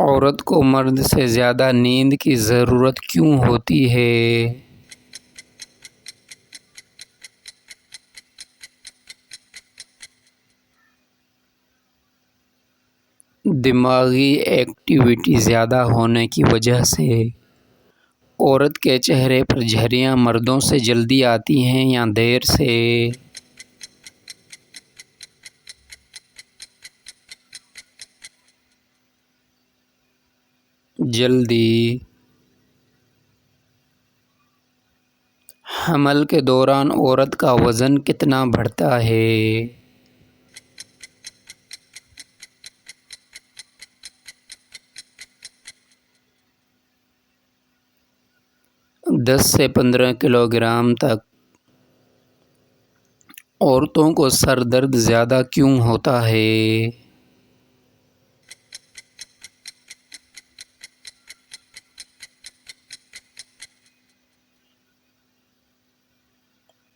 عورت کو مرد سے زیادہ نیند کی ضرورت کیوں ہوتی ہے؟ دماغی ایکٹیویٹی زیادہ ہونے کی وجہ سے عورت کے چہرے پر جھریاں مردوں سے جلدی آتی ہیں یا دیر سے؟ جلدی۔ حمل کے دوران عورت کا وزن کتنا بڑھتا ہے؟ 10 سے 15 کلو گرام تک۔ عورتوں کو سر درد زیادہ کیوں ہوتا ہے؟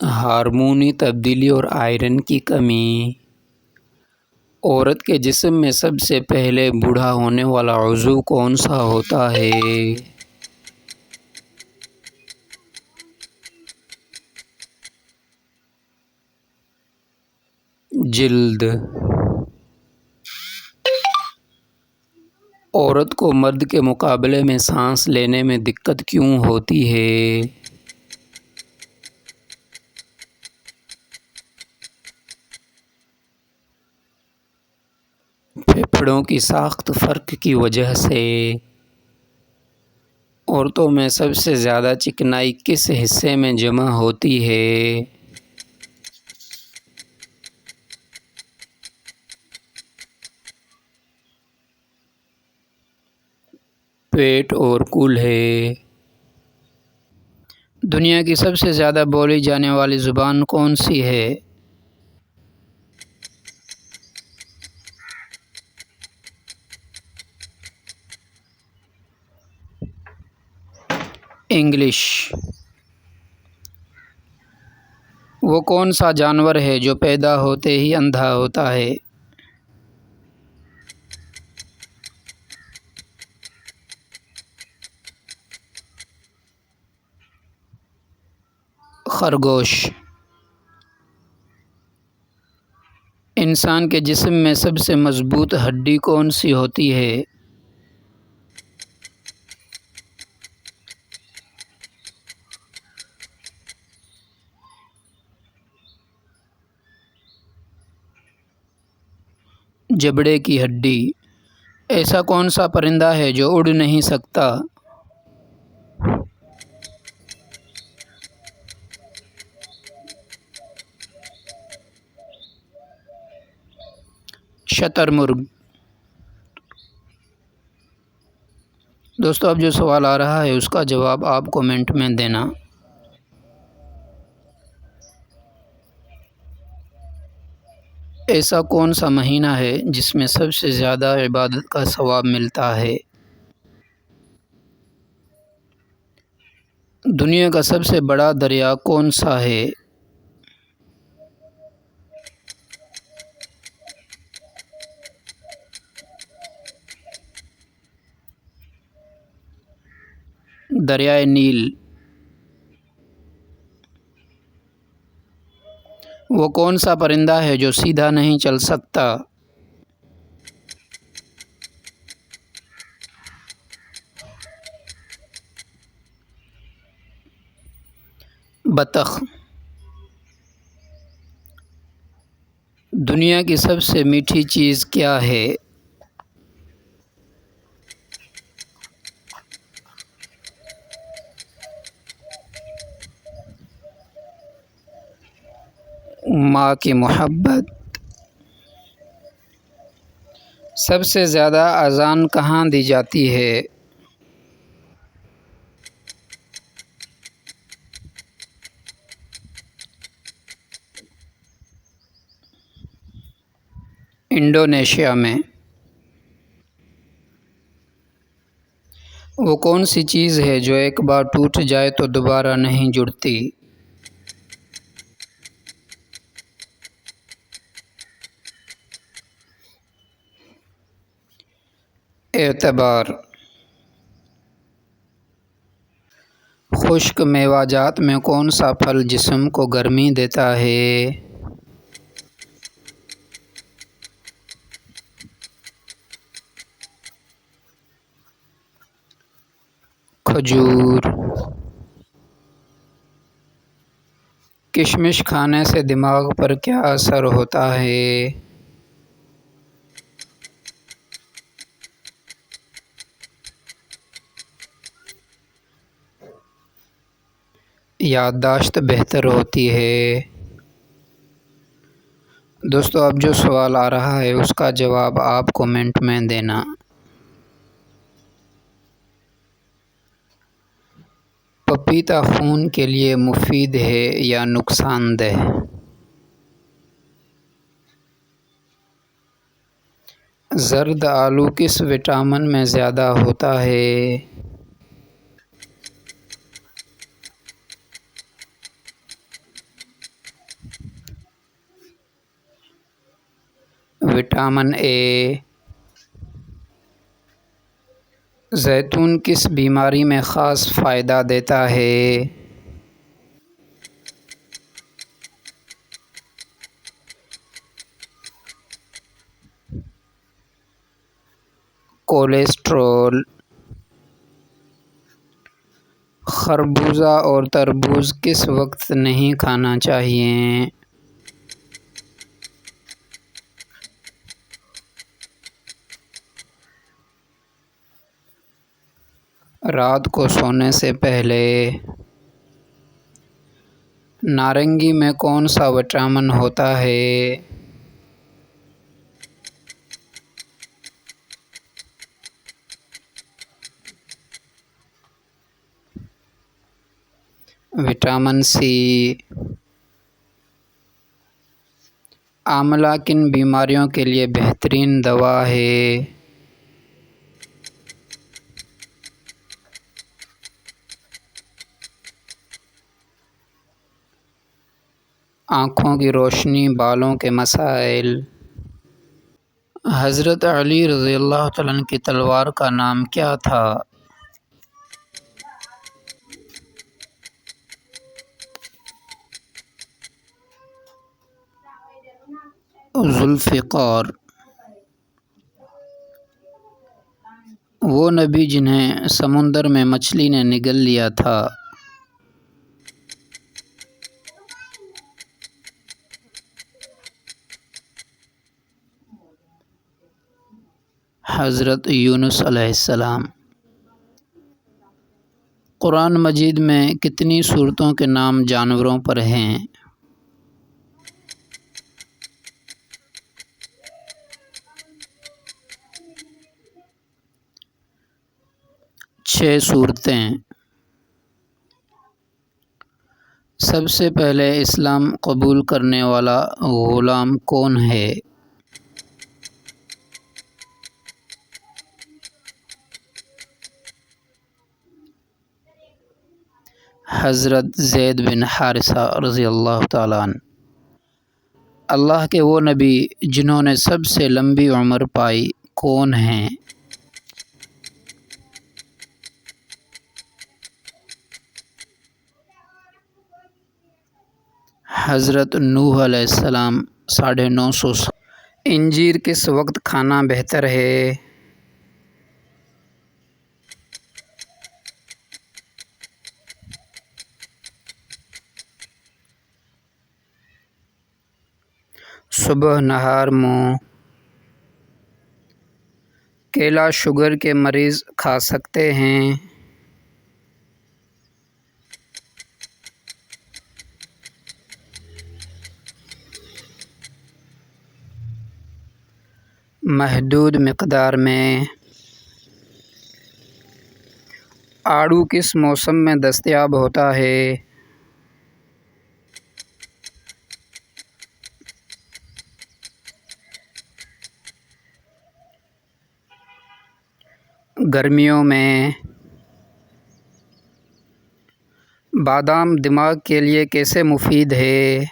ہارمونی تبدیلی اور آئرن کی کمی۔ عورت کے جسم میں سب سے پہلے بوڑھا ہونے والا عضو کون سا ہوتا ہے؟ جلد۔ عورت کو مرد کے مقابلے میں سانس لینے میں دقت کیوں ہوتی ہے؟ پھیپھڑوں کی ساخت فرق کی وجہ سے۔ عورتوں میں سب سے زیادہ چکنائی کس حصے میں جمع ہوتی ہے؟ پیٹ اور کولہے۔ دنیا کی سب سے زیادہ بولی جانے والی زبان کون سی ہے؟ انگلش۔ وہ کون سا جانور ہے جو پیدا ہوتے ہی اندھا ہوتا ہے؟ خرگوش۔ انسان کے جسم میں سب سے مضبوط ہڈی کون سی ہوتی ہے؟ جبڑے کی ہڈی۔ ایسا کون سا پرندہ ہے جو اڑ نہیں سکتا؟ شتر مرغ۔ دوستو اب جو سوال آ رہا ہے اس کا جواب آپ کومنٹ میں دینا۔ ایسا کون سا مہینہ ہے جس میں سب سے زیادہ عبادت کا ثواب ملتا ہے؟ دنیا کا سب سے بڑا دریا کون سا ہے؟ دریائے نیل۔ وہ کون سا پرندہ ہے جو سیدھا نہیں چل سکتا؟ بطخ۔ دنیا کی سب سے میٹھی چیز کیا ہے؟ ماں کی محبت۔ سب سے زیادہ اذان کہاں دی جاتی ہے؟ انڈونیشیا میں۔ وہ کون سی چیز ہے جو ایک بار ٹوٹ جائے تو دوبارہ نہیں جڑتی؟ اعتبار۔ خشک میوہ جات میں کون سا پھل جسم کو گرمی دیتا ہے؟ کھجور۔ کشمش کھانے سے دماغ پر کیا اثر ہوتا ہے؟ یادداشت بہتر ہوتی ہے۔ دوستو اب جو سوال آ رہا ہے اس کا جواب آپ کومنٹ میں دینا۔ پپیتا خون کے لیے مفید ہے یا نقصان دہ؟ زرد آلو کس وٹامن میں زیادہ ہوتا ہے؟ Vitamin A. زیتون کس بیماری میں خاص فائدہ دیتا ہے؟ کولیسٹرول۔ خربوزہ اور تربوز کس وقت نہیں کھانا چاہیے؟ رات کو سونے سے پہلے۔ نارنگی میں کون سا وٹامن ہوتا ہے؟ Vitamin C. آملہ کن بیماریوں کے لیے بہترین دوا ہے؟ آنکھوں کی روشنی، بالوں کے مسائل۔ حضرت علی رضی اللہ تعالیٰ عنہ کی تلوار کا نام کیا تھا؟ ذوالفقار۔ وہ نبی جنہیں سمندر میں مچھلی نے نگل لیا تھا؟ حضرت یونس علیہ السلام۔ قرآن مجید میں کتنی صورتوں کے نام جانوروں پر ہیں؟ 6 صورتیں۔ سب سے پہلے اسلام قبول کرنے والا غلام کون ہے؟ حضرت زید بن حارثہ رضی اللہ تعالیٰ عنہ۔ اللہ کے وہ نبی جنہوں نے سب سے لمبی عمر پائی کون ہیں؟ حضرت نوح علیہ السلام 950 سال۔ انجیر کس وقت کھانا بہتر ہے؟ صبح، نہار، منہ۔ کیلا شوگر کے مریض کھا سکتے ہیں؟ محدود مقدار میں۔ آڑو کس موسم میں دستیاب ہوتا ہے؟ گرمیوں میں۔ بادام دماغ کے لیے کیسے مفید ہے؟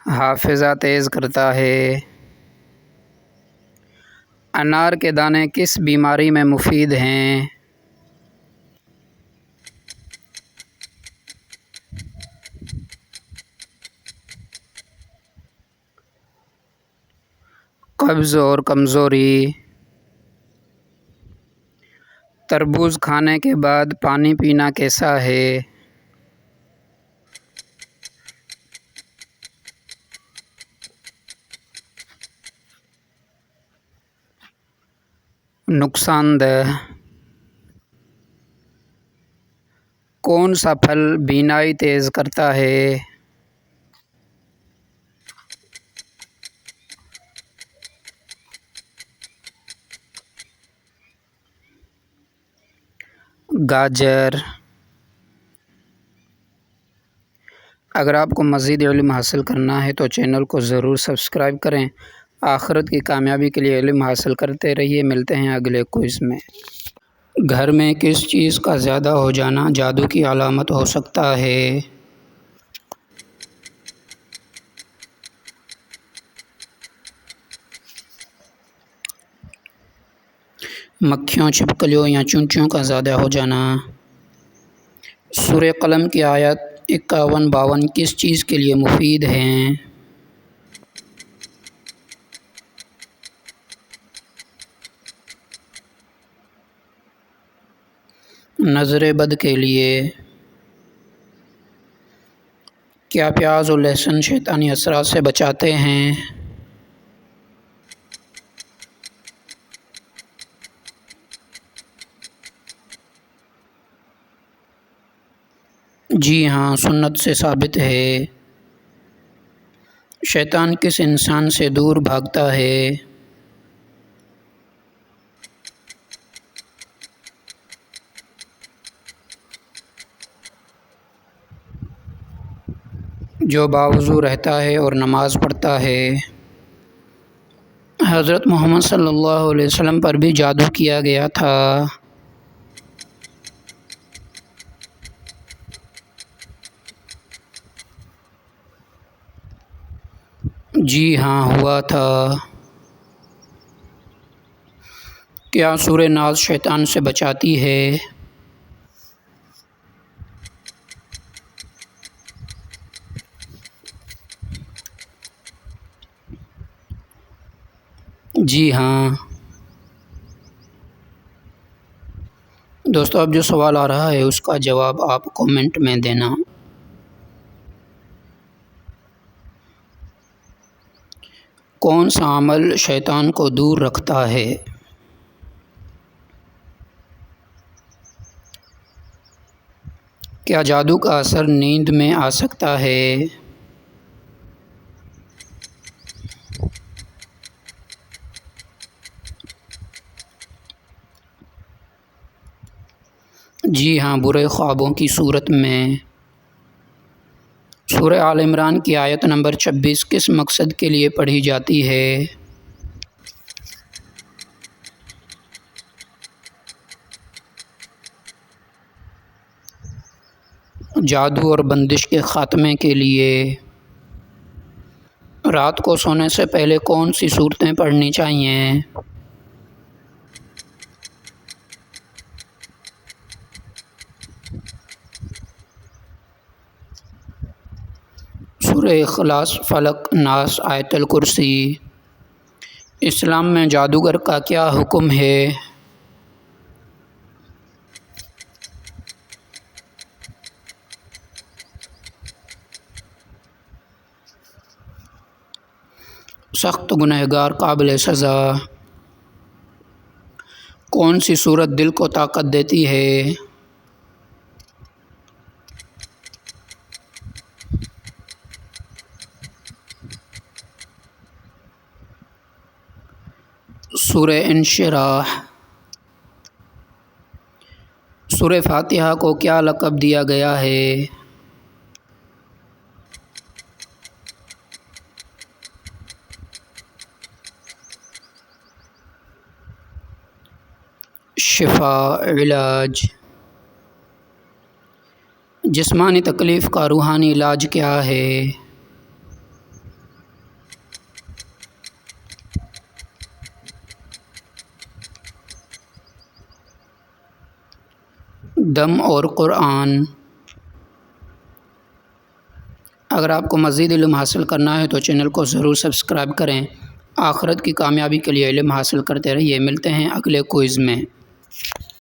حافظہ تیز کرتا ہے۔ انار کے دانے کس بیماری میں مفید ہیں؟ قبض اور کمزوری۔ تربوز کھانے کے بعد پانی پینا کیسا ہے؟ نقصان دہ۔ کون سا پھل بینائی تیز کرتا ہے؟ گاجر۔ اگر آپ کو مزید علم حاصل کرنا ہے تو چینل کو ضرور سبسکرائب کریں۔ آخرت کی کامیابی کے لیے علم حاصل کرتے رہیے۔ ملتے ہیں اگلے کوئز میں۔ گھر میں کس چیز کا زیادہ ہو جانا جادو کی علامت ہو سکتا ہے؟ مکھیوں، چھپکلیوں یا چونچیوں کا زیادہ ہو جانا۔ سورہ قلم کی آیت 51-52 کس چیز کے لیے مفید ہیں؟ نظر بد کے لیے۔ کیا پیاز اور لہسن شیطانی اثرات سے بچاتے ہیں؟ جی ہاں، سنت سے ثابت ہے۔ شیطان کس انسان سے دور بھاگتا ہے؟ جو باوضو رہتا ہے اور نماز پڑھتا ہے۔ حضرت محمد صلی اللہ علیہ وسلم پر بھی جادو کیا گیا تھا۔ جی ہاں، ہوا تھا۔ کیا سورہ ناز شیطان سے بچاتی ہے؟ جی ہاں۔ دوستو، اب جو سوال آ رہا ہے اس کا جواب آپ کومنٹ میں دینا۔ کون سا عمل شیطان کو دور رکھتا ہے؟ کیا جادو کا اثر نیند میں آ سکتا ہے؟ جی ہاں، برے خوابوں کی صورت میں۔ سورہ آل عمران کی آیت نمبر 26 کس مقصد کے لیے پڑھی جاتی ہے؟ جادو اور بندش کے خاتمے کے لیے۔ رات کو سونے سے پہلے کون سی صورتیں پڑھنی چاہیے؟ سورہ اخلاص، فلق، ناس، آیت الکرسی۔ اسلام میں جادوگر کا کیا حکم ہے؟ سخت گنہگار قابل سزا۔ کون سی صورت دل کو طاقت دیتی ہے؟ سورہ انشراح۔ سورہ فاتحہ کو کیا لقب دیا گیا ہے؟ شفا، علاج۔ جسمانی تکلیف کا روحانی علاج کیا ہے؟ دم اور قرآن۔ اگر آپ کو مزید علم حاصل کرنا ہے تو چینل کو ضرور سبسکرائب کریں۔ آخرت کی کامیابی کے لیے علم حاصل کرتے رہیے۔ ملتے ہیں اگلے کوئز میں۔